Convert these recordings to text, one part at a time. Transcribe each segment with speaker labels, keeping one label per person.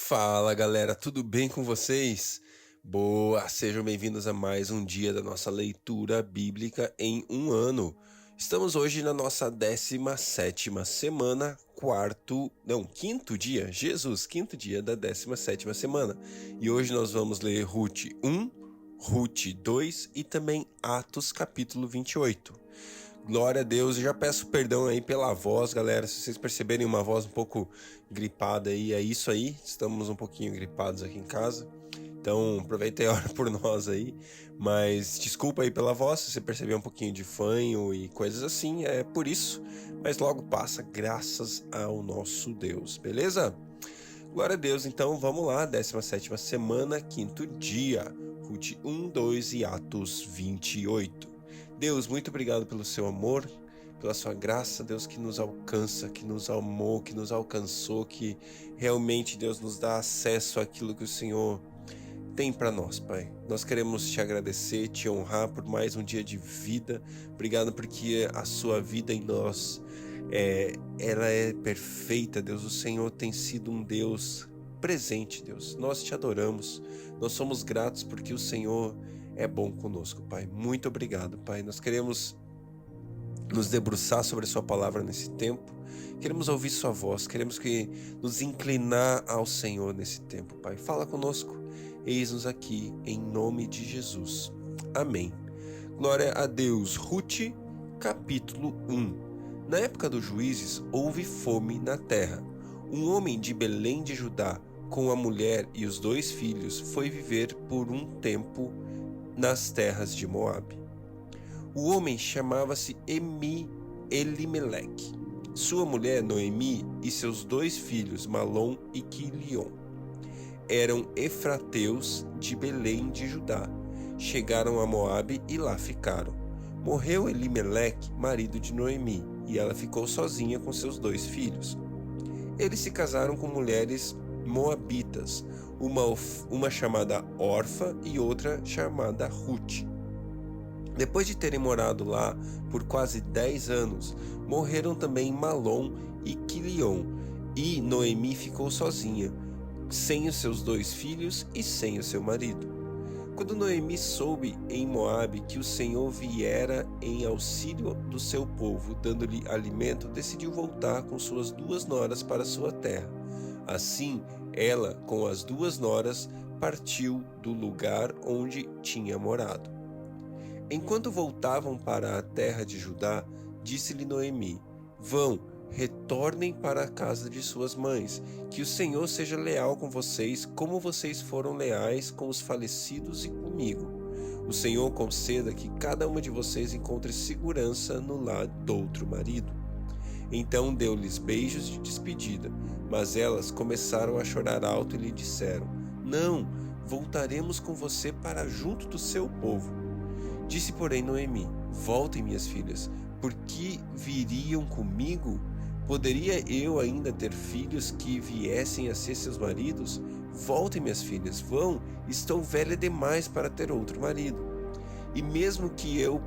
Speaker 1: Fala galera, tudo bem com vocês? Boa, sejam bem-vindos a mais um dia da nossa leitura bíblica em um ano. Estamos hoje na nossa 17ª semana, quinto dia, quinto dia da 17ª semana. E hoje nós vamos ler Ruth 1, Ruth 2 e também Atos capítulo 28. Glória a Deus, eu já peço perdão aí pela voz, galera, se vocês perceberem uma voz um pouco gripada aí, é isso aí, estamos um pouquinho gripados aqui em casa, então aproveita e ora por nós aí, mas desculpa aí pela voz, se você perceber um pouquinho de fanho e coisas assim, é por isso, mas logo passa, graças ao nosso Deus, beleza? Glória a Deus, então vamos lá, 17ª semana, quinto dia, Ruth 1, 2 e Atos 28. Deus, muito obrigado pelo seu amor, pela sua graça, Deus, que nos alcança, que nos amou, que nos alcançou, que realmente, Deus, nos dá acesso àquilo que o Senhor tem para nós, Pai. Nós queremos te agradecer, te honrar por mais um dia de vida. Obrigado porque a sua vida em nós, ela é perfeita, Deus. O Senhor tem sido um Deus presente, Deus. Nós te adoramos, nós somos gratos porque o Senhor é bom conosco, Pai. Muito obrigado, Pai. Nós queremos nos debruçar sobre a sua palavra nesse tempo. Queremos ouvir sua voz. Queremos nos inclinar ao Senhor nesse tempo, Pai. Fala conosco. Eis-nos aqui em nome de Jesus. Amém. Glória a Deus. Ruth, capítulo 1. Na época dos juízes, houve fome na terra. Um homem de Belém de Judá, com a mulher e os 2 filhos, foi viver por um tempo nas terras de Moabe. O homem chamava-se Elimeleque. Sua mulher Noemi e seus 2 filhos Malom e Quilion eram efrateus de Belém de Judá. Chegaram a Moabe e lá ficaram. Morreu Elimeleque, marido de Noemi, e ela ficou sozinha com seus 2 filhos. Eles se casaram com mulheres moabitas, uma chamada Orfa e outra chamada Ruth. Depois de terem morado lá por quase 10 anos, morreram também Malom e Quilion, e Noemi ficou sozinha, sem os seus 2 filhos e sem o seu marido. Quando Noemi soube em Moabe que o Senhor viera em auxílio do seu povo, dando-lhe alimento, decidiu voltar com suas 2 noras para sua terra. Assim, ela, com as 2 noras, partiu do lugar onde tinha morado. Enquanto voltavam para a terra de Judá, disse-lhe Noemi: Vão, retornem para a casa de suas mães, que o Senhor seja leal com vocês, como vocês foram leais com os falecidos e comigo. O Senhor conceda que cada uma de vocês encontre segurança no lar do outro marido. Então deu-lhes beijos de despedida, mas elas começaram a chorar alto e lhe disseram: Não, voltaremos com você para junto do seu povo. Disse, porém, Noemi: Voltem, minhas filhas, porque viriam comigo? Poderia eu ainda ter filhos que viessem a ser seus maridos? Voltem, minhas filhas, vão, estou velha demais para ter outro marido. E mesmo que eu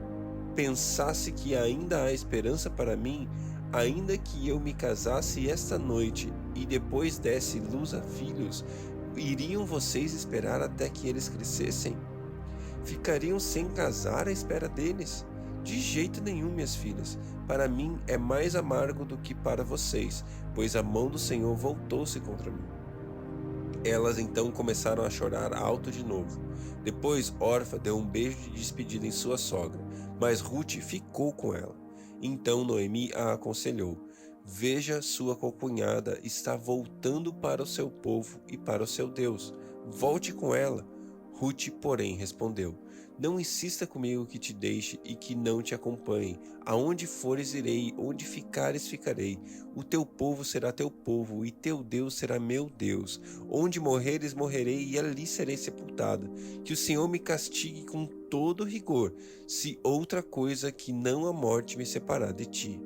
Speaker 1: pensasse que ainda há esperança para mim, ainda que eu me casasse esta noite e depois desse luz a filhos, iriam vocês esperar até que eles crescessem? Ficariam sem casar à espera deles? De jeito nenhum, minhas filhas. Para mim é mais amargo do que para vocês, pois a mão do Senhor voltou-se contra mim. Elas então começaram a chorar alto de novo. Depois Orfa deu um beijo de despedida em sua sogra, mas Ruth ficou com ela. Então Noemi a aconselhou: Veja, sua concunhada está voltando para o seu povo e para o seu Deus. Volte com ela. Ruth, porém, respondeu: Não insista comigo que te deixe e que não te acompanhe. Aonde fores irei, onde ficares ficarei. O teu povo será teu povo, e teu Deus será meu Deus. Onde morreres, morrerei, e ali serei sepultada. Que o Senhor me castigue com todo rigor, se outra coisa que não a morte me separar de ti.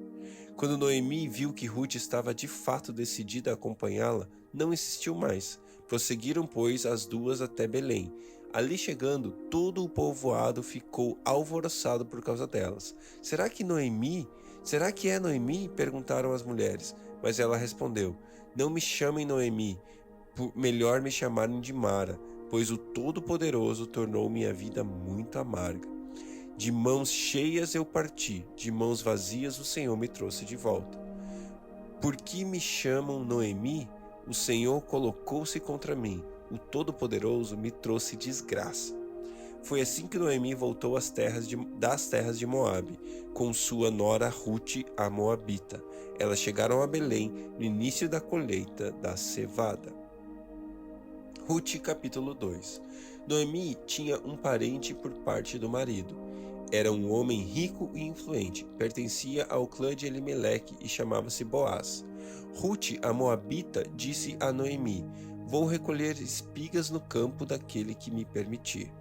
Speaker 1: Quando Noemi viu que Ruth estava de fato decidida a acompanhá-la, não insistiu mais. Prosseguiram, pois, as 2 até Belém. Ali chegando, todo o povoado ficou alvoroçado por causa delas. Será que é Noemi? Perguntaram as mulheres. Mas ela respondeu: Não me chamem Noemi, melhor me chamarem de Mara, pois o Todo-Poderoso tornou minha vida muito amarga. De mãos cheias eu parti, de mãos vazias o Senhor me trouxe de volta. Por que me chamam Noemi? O Senhor colocou-se contra mim, o Todo-Poderoso me trouxe desgraça. Foi assim que Noemi voltou das terras de Moabe, com sua nora Rute, a Moabita. Elas chegaram a Belém no início da colheita da cevada. Rute, capítulo 2. Noemi tinha um parente por parte do marido. Era um homem rico e influente, pertencia ao clã de Elimeleque e chamava-se Boaz. Rute, a Moabita, disse a Noemi: Vou recolher espigas no campo daquele que me permitir.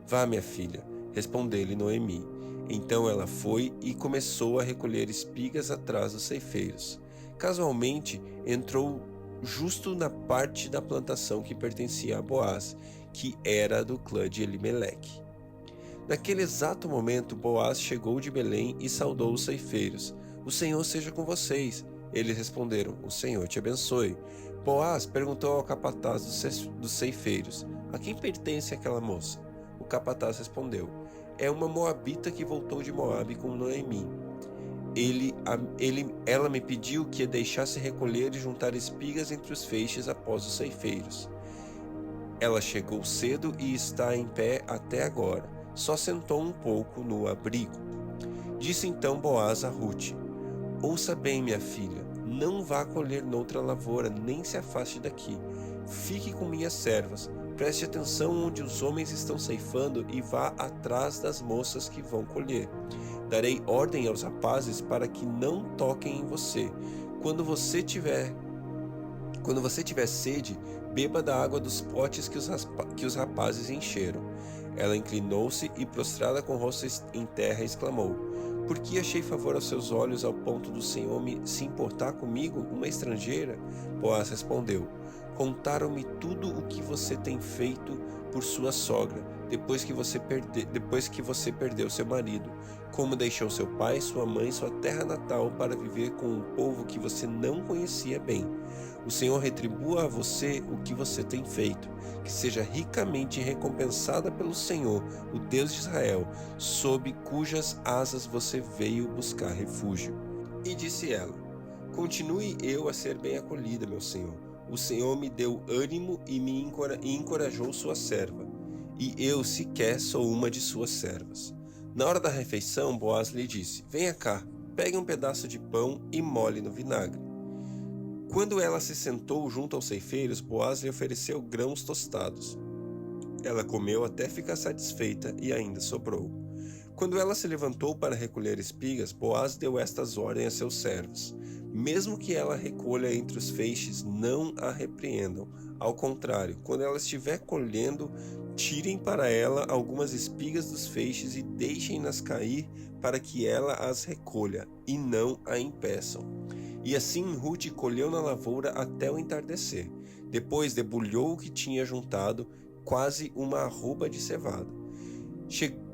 Speaker 1: Vá, minha filha, respondeu-lhe Noemi. Então ela foi e começou a recolher espigas atrás dos ceifeiros. Casualmente, entrou justo na parte da plantação que pertencia a Boaz, que era do clã de Elimeleque. Naquele exato momento, Boaz chegou de Belém e saudou os ceifeiros. O Senhor seja com vocês. Eles responderam: O Senhor te abençoe. Boaz perguntou ao capataz dos ceifeiros: A quem pertence aquela moça? O capataz respondeu: É uma moabita que voltou de Moabe com Noemi. Ela me pediu que a deixasse recolher e juntar espigas entre os feixes após os ceifeiros. Ela chegou cedo e está em pé até agora. Só sentou um pouco no abrigo. Disse então Boaz a Rute: Ouça bem, minha filha, não vá colher noutra lavoura, nem se afaste daqui. Fique com minhas servas. Preste atenção onde os homens estão ceifando e vá atrás das moças que vão colher. Darei ordem aos rapazes para que não toquem em você. Quando você tiver sede, beba da água dos potes que os rapazes encheram. Ela inclinou-se e, prostrada com o rosto em terra, exclamou: Por que achei favor aos seus olhos ao ponto do Senhor se importar comigo, uma estrangeira? Boaz respondeu: Contaram-me tudo o que você tem feito por sua sogra, depois que você perdeu seu marido, como deixou seu pai, sua mãe, sua terra natal para viver com um povo que você não conhecia bem. O Senhor retribua a você o que você tem feito, que seja ricamente recompensada pelo Senhor, o Deus de Israel, sob cujas asas você veio buscar refúgio. E disse ela: Continue eu a ser bem acolhida, meu Senhor. O Senhor me deu ânimo e me encorajou sua serva, e eu sequer sou uma de suas servas. Na hora da refeição, Boaz lhe disse: Venha cá, pegue um pedaço de pão e molhe no vinagre. Quando ela se sentou junto aos ceifeiros, Boaz lhe ofereceu grãos tostados. Ela comeu até ficar satisfeita e ainda sobrou. Quando ela se levantou para recolher espigas, Boaz deu estas ordens a seus servos: Mesmo que ela recolha entre os feixes, não a repreendam. Ao contrário, quando ela estiver colhendo, tirem para ela algumas espigas dos feixes e deixem-nas cair para que ela as recolha, e não a impeçam. E assim Rute colheu na lavoura até o entardecer. Depois debulhou o que tinha juntado, quase uma arroba de cevada.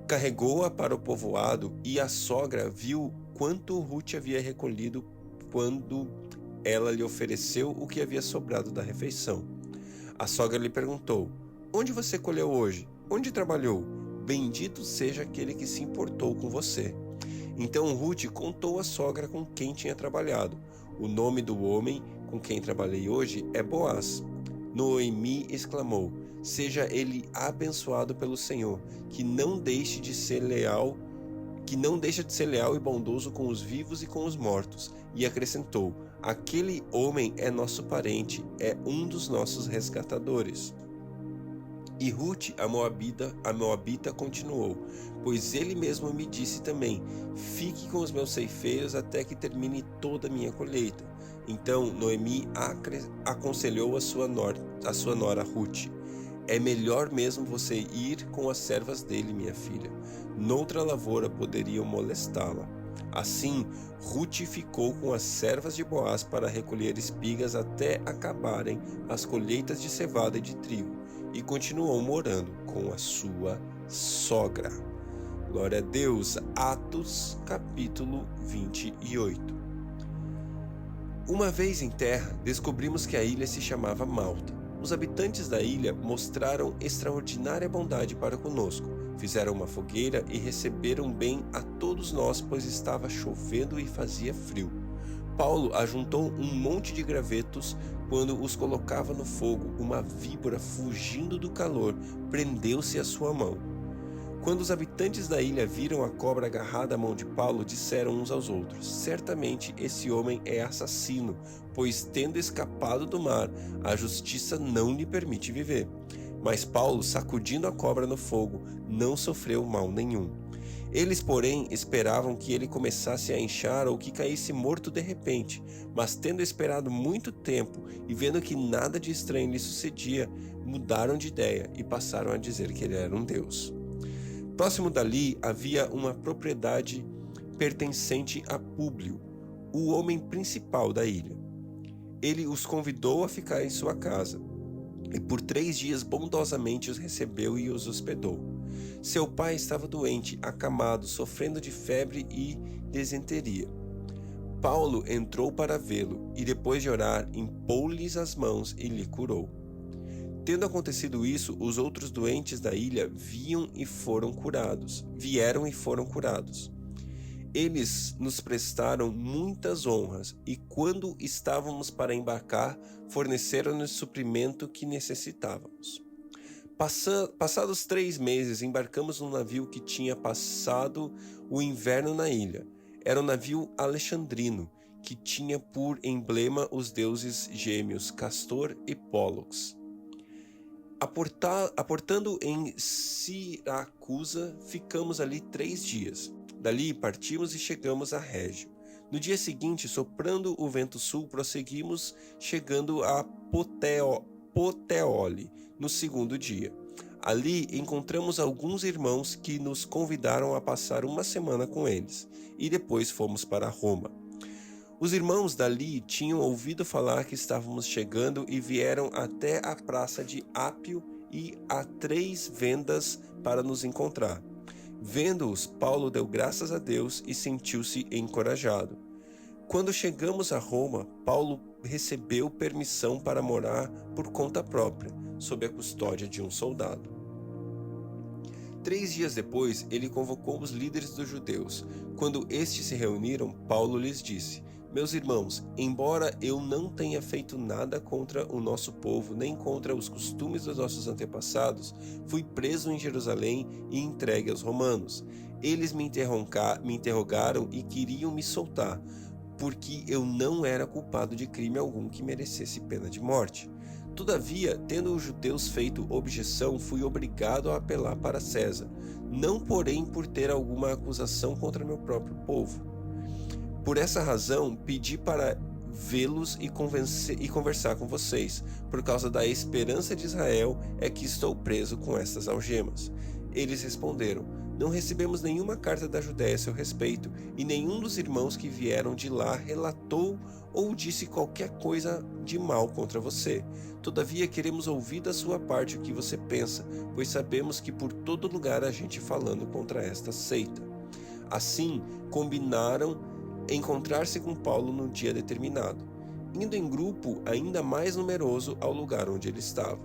Speaker 1: Carregou-a para o povoado, e a sogra viu quanto Rute havia recolhido quando ela lhe ofereceu o que havia sobrado da refeição. A sogra lhe perguntou: Onde você colheu hoje? Onde trabalhou? Bendito seja aquele que se importou com você. Então Rute contou à sogra com quem tinha trabalhado. O nome do homem com quem trabalhei hoje é Boaz. Noemi exclamou: Seja ele abençoado pelo Senhor, que não deixa de ser leal e bondoso com os vivos e com os mortos. E acrescentou: Aquele homem é nosso parente, é um dos nossos resgatadores. E Rute, a Moabita, continuou: Pois ele mesmo me disse também: Fique com os meus ceifeiros até que termine toda a minha colheita. Então Noemi aconselhou a sua nora Rute: É melhor mesmo você ir com as servas dele, minha filha. Noutra lavoura poderiam molestá-la. Assim, Rute ficou com as servas de Boaz para recolher espigas até acabarem as colheitas de cevada e de trigo, e continuou morando com a sua sogra. Glória a Deus. Atos, capítulo 28. Uma vez em terra, descobrimos que a ilha se chamava Malta. Os habitantes da ilha mostraram extraordinária bondade para conosco. Fizeram uma fogueira e receberam bem a todos nós, pois estava chovendo e fazia frio. Paulo ajuntou um monte de gravetos. Quando os colocava no fogo, uma víbora, fugindo do calor, prendeu-se à sua mão. Quando os habitantes da ilha viram a cobra agarrada à mão de Paulo, disseram uns aos outros: certamente esse homem é assassino, pois, tendo escapado do mar, a justiça não lhe permite viver. Mas Paulo, sacudindo a cobra no fogo, não sofreu mal nenhum. Eles, porém, esperavam que ele começasse a inchar ou que caísse morto de repente, mas tendo esperado muito tempo e vendo que nada de estranho lhe sucedia, mudaram de ideia e passaram a dizer que ele era um deus. Próximo dali havia uma propriedade pertencente a Públio, o homem principal da ilha. Ele os convidou a ficar em sua casa, e por 3 dias bondosamente os recebeu e os hospedou. Seu pai estava doente, acamado, sofrendo de febre e desenteria. Paulo entrou para vê-lo e, depois de orar, impôs-lhes as mãos e lhe curou. Tendo acontecido isso, os outros doentes da ilha vieram e foram curados. Eles nos prestaram muitas honras e, quando estávamos para embarcar, forneceram-nos o suprimento que necessitávamos. Passados 3 meses, embarcamos num navio que tinha passado o inverno na ilha. Era um navio alexandrino, que tinha por emblema os deuses gêmeos Castor e Pólux. Aportando em Siracusa, ficamos ali 3 dias. Dali partimos e chegamos a Régio. No dia seguinte, soprando o vento sul, prosseguimos, chegando a Puteoli no segundo dia. Ali encontramos alguns irmãos que nos convidaram a passar uma semana com eles, e depois fomos para Roma. Os irmãos dali tinham ouvido falar que estávamos chegando e vieram até a praça de Ápio e a 3 vendas para nos encontrar. Vendo-os, Paulo deu graças a Deus e sentiu-se encorajado. Quando chegamos a Roma, Paulo recebeu permissão para morar por conta própria, sob a custódia de um soldado. 3 dias depois, ele convocou os líderes dos judeus. Quando estes se reuniram, Paulo lhes disse: meus irmãos, embora eu não tenha feito nada contra o nosso povo, nem contra os costumes dos nossos antepassados, fui preso em Jerusalém e entregue aos romanos. Eles me interrogaram e queriam me soltar, porque eu não era culpado de crime algum que merecesse pena de morte. Todavia, tendo os judeus feito objeção, fui obrigado a apelar para César, não porém por ter alguma acusação contra meu próprio povo. Por essa razão, pedi para vê-los e conversar com vocês. Por causa da esperança de Israel é que estou preso com estas algemas. Eles responderam: não recebemos nenhuma carta da Judéia a seu respeito, e nenhum dos irmãos que vieram de lá relatou ou disse qualquer coisa de mal contra você. Todavia queremos ouvir da sua parte o que você pensa, pois sabemos que por todo lugar há gente falando contra esta seita. Assim, combinaram encontrar-se com Paulo no dia determinado, indo em grupo ainda mais numeroso ao lugar onde ele estava.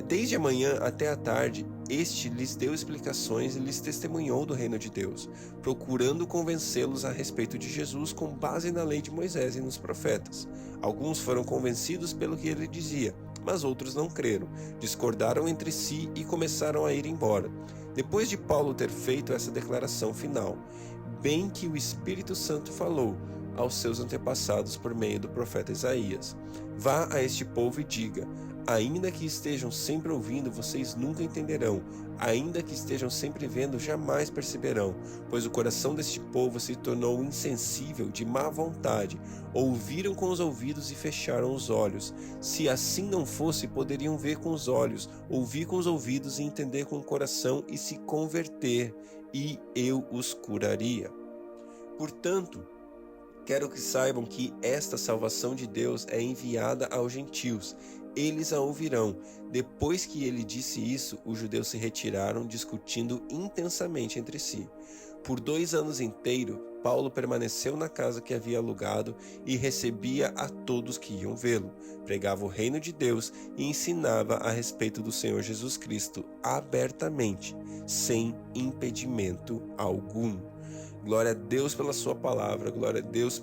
Speaker 1: Desde a manhã até a tarde, este lhes deu explicações e lhes testemunhou do reino de Deus, procurando convencê-los a respeito de Jesus com base na lei de Moisés e nos profetas. Alguns foram convencidos pelo que ele dizia, mas outros não creram, discordaram entre si e começaram a ir embora. Depois de Paulo ter feito essa declaração final, bem que o Espírito Santo falou aos seus antepassados por meio do profeta Isaías: vá a este povo e diga: ainda que estejam sempre ouvindo, vocês nunca entenderão, ainda que estejam sempre vendo, jamais perceberão, pois o coração deste povo se tornou insensível, de má vontade, ouviram com os ouvidos e fecharam os olhos. Se assim não fosse, poderiam ver com os olhos, ouvir com os ouvidos e entender com o coração e se converter, e eu os curaria. Portanto, quero que saibam que esta salvação de Deus é enviada aos gentios. Eles a ouvirão. Depois que ele disse isso, os judeus se retiraram, discutindo intensamente entre si. Por 2 anos inteiros, Paulo permaneceu na casa que havia alugado e recebia a todos que iam vê-lo. Pregava o reino de Deus e ensinava a respeito do Senhor Jesus Cristo abertamente, sem impedimento algum. Glória a Deus pela sua palavra, glória a Deus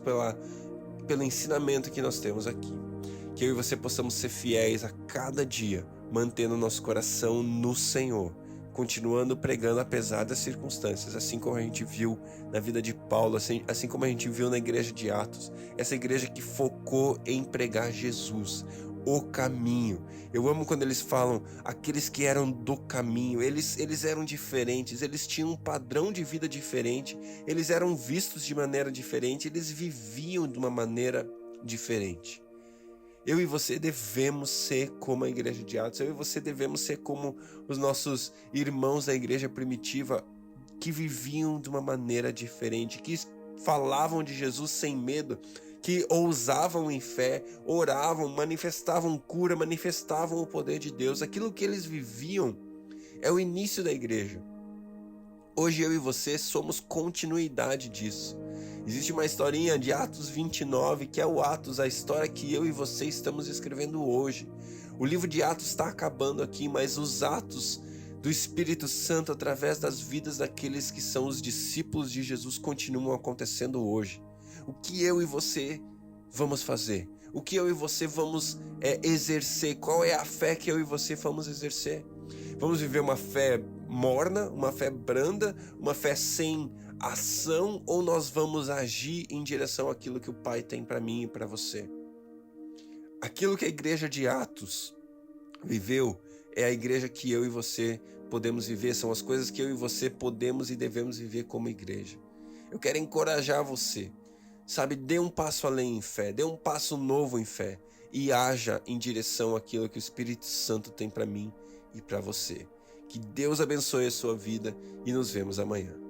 Speaker 1: pelo ensinamento que nós temos aqui. Que eu e você possamos ser fiéis a cada dia, mantendo nosso coração no Senhor, continuando pregando apesar das circunstâncias, assim como a gente viu na vida de Paulo, assim como a gente viu na igreja de Atos, essa igreja que focou em pregar Jesus, o caminho. Eu amo quando eles falam aqueles que eram do caminho, eles eram diferentes, eles tinham um padrão de vida diferente, eles eram vistos de maneira diferente, eles viviam de uma maneira diferente. Eu e você devemos ser como a igreja de Atos, eu e você devemos ser como os nossos irmãos da igreja primitiva, que viviam de uma maneira diferente, que falavam de Jesus sem medo, que ousavam em fé, oravam, manifestavam cura, manifestavam o poder de Deus. Aquilo que eles viviam é o início da igreja. Hoje eu e você somos continuidade disso. Existe uma historinha de Atos 29, que é o Atos, a história que eu e você estamos escrevendo hoje. O livro de Atos está acabando aqui, mas os atos do Espírito Santo através das vidas daqueles que são os discípulos de Jesus continuam acontecendo hoje. O que eu e você vamos fazer? O que eu e você vamos exercer? Qual é a fé que eu e você vamos exercer? Vamos viver uma fé morna, uma fé branda, uma fé sem ação, ou nós vamos agir em direção àquilo que o Pai tem para mim e para você? Aquilo que a igreja de Atos viveu é a igreja que eu e você podemos viver, são as coisas que eu e você podemos e devemos viver como igreja. Eu quero encorajar você, sabe, dê um passo além em fé, dê um passo novo em fé e haja em direção àquilo que o Espírito Santo tem para mim e para você. Que Deus abençoe a sua vida e nos vemos amanhã.